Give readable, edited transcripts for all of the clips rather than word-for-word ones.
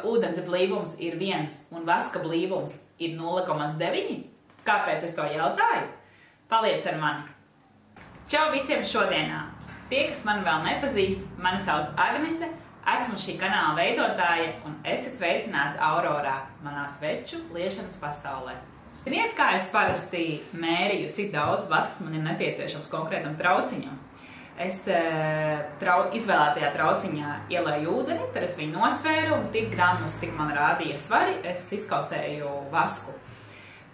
ūdens blīvums ir 1 un vaska blīvums ir 0,9? Kāpēc es to jautāju? Paliec ar mani! Čau visiem šodienā! Tie, kas mani vēl nepazīst, mani sauc Agnese, esmu šī kanāla veidotāja un esi sveicināts Aurorā, manā sveču liešanas pasaulē. Ziniet, kā es parasti mērīju, cik daudz vasks man ir nepieciešams konkrētam trauciņam? Es izvēlētajā trauciņā ielēju ūdeni, tad es viņu nosvēru un tik gramus, cik man rādīja svari, es izkausēju vasku.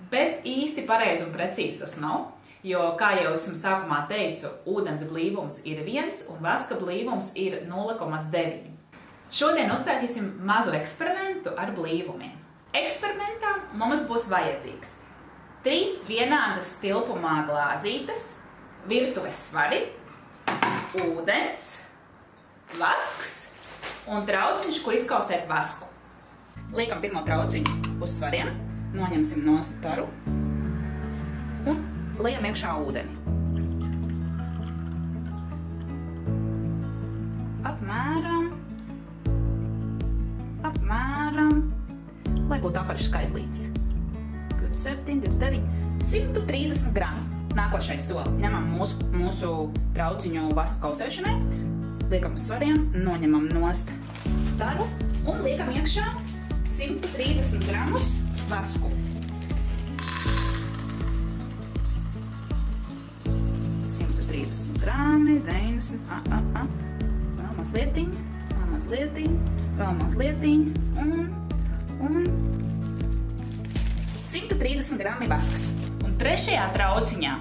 Bet īsti pareizi un precīzi tas nav. Jo, kā jau es jums sākumā teicu, ūdens blīvums ir 1 un vaska blīvums ir 0,9. Šodien uztaisīsim mazu eksperimentu ar blīvumiem. Eksperimentā mums būs vajadzīgs 3 vienādas tilpumā glāzītes, virtuves svari, ūdens, vasks un trauciņš, kur izkausēt vasku. Liekam pirmo trauciņu uz svariem, noņemsim no staru un liekam iekšā ūdeni. Apmēram, lai būtu apakš skaitlīts. 27, 29, 130 grami. Nākošais solis. Ņemam mūsu trauciņu vasku kausēšanai, liekam uz svariem, noņemam nost staru un liekam iekšā 130 gramus vasku. 130 grami, 90, vēl mazlietiņ, un 130 grami vasks. Un trešajā trauciņā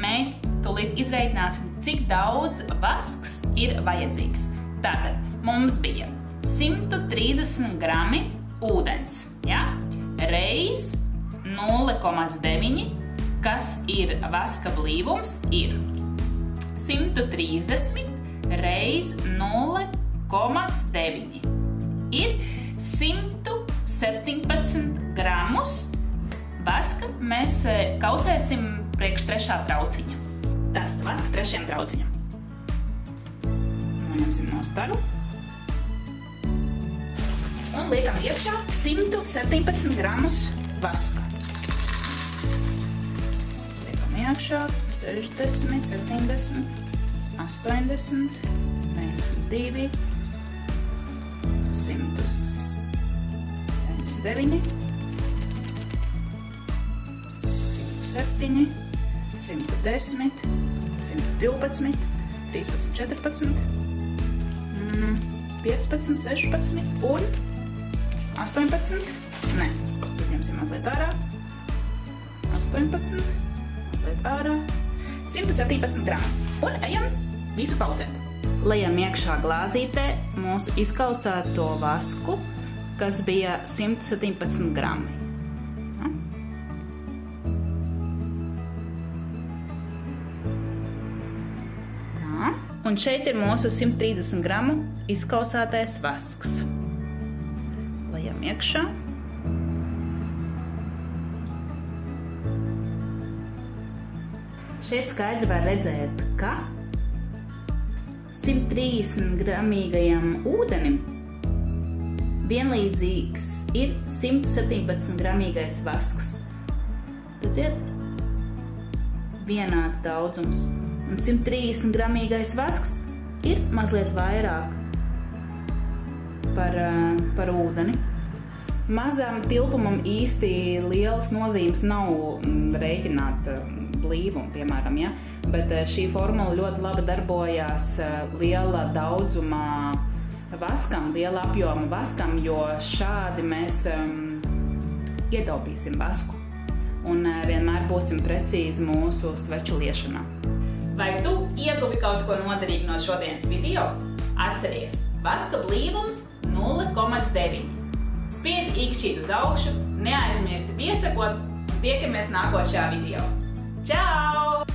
mēs tūlīt izreikināsim, cik daudz vasks ir vajadzīgs. Tātad mums bija 130 grami ūdens, ja? Reiz 0,9, kas ir vaska blīvums, ir 130 reiz 0,9. Ir 117 gramus vaska mēs kausēsim priekš trešā trauciņa. Tātad vasks trešajam trauciņam. Noņemsim no staru. Un liekam iekšā 117 gramus vaska. Liekam iekšā 60, 70, 80, 92, 109, 107, 110, 112, 13, 14, 15, 16 un 18, izņemsim mazliet ārā, 18, mazliet ārā, 117 grami. Un ejam visu kausēt. Lejam iekšā glāzītē mūsu izkausēto vasku, kas bija 117 grami. Tā. Un šeit ir mūsu 130 gramu izkausētais vasks. Lejam iekšā. Šeit skaidri var redzēt, ka 130 gramīgajam ūdenim vienlīdzīgs ir 117 gramīgais vasks. Redziet? Vienāds daudzums. Un 130 gramīgais vasks ir mazliet vairāk par ūdeni. Mazam tilpumam īsti lielas nozīmes nav rēķināt blīvumu, piemēram, ja? Bet šī formula ļoti labi darbojās liela daudzumā vaskam, liela apjoma vaskam, jo šādi mēs ietaupīsim vasku un vienmēr būsim precīzi mūsu sveču liešanā. Vai tu ieguvi kaut ko noderīgu no šodienas video? Atceries, vaska blīvums 0,9. Spiedi īkšķīt uz augšu, neaizmirsti piesakot un tiekamies nākošajā video. Čau!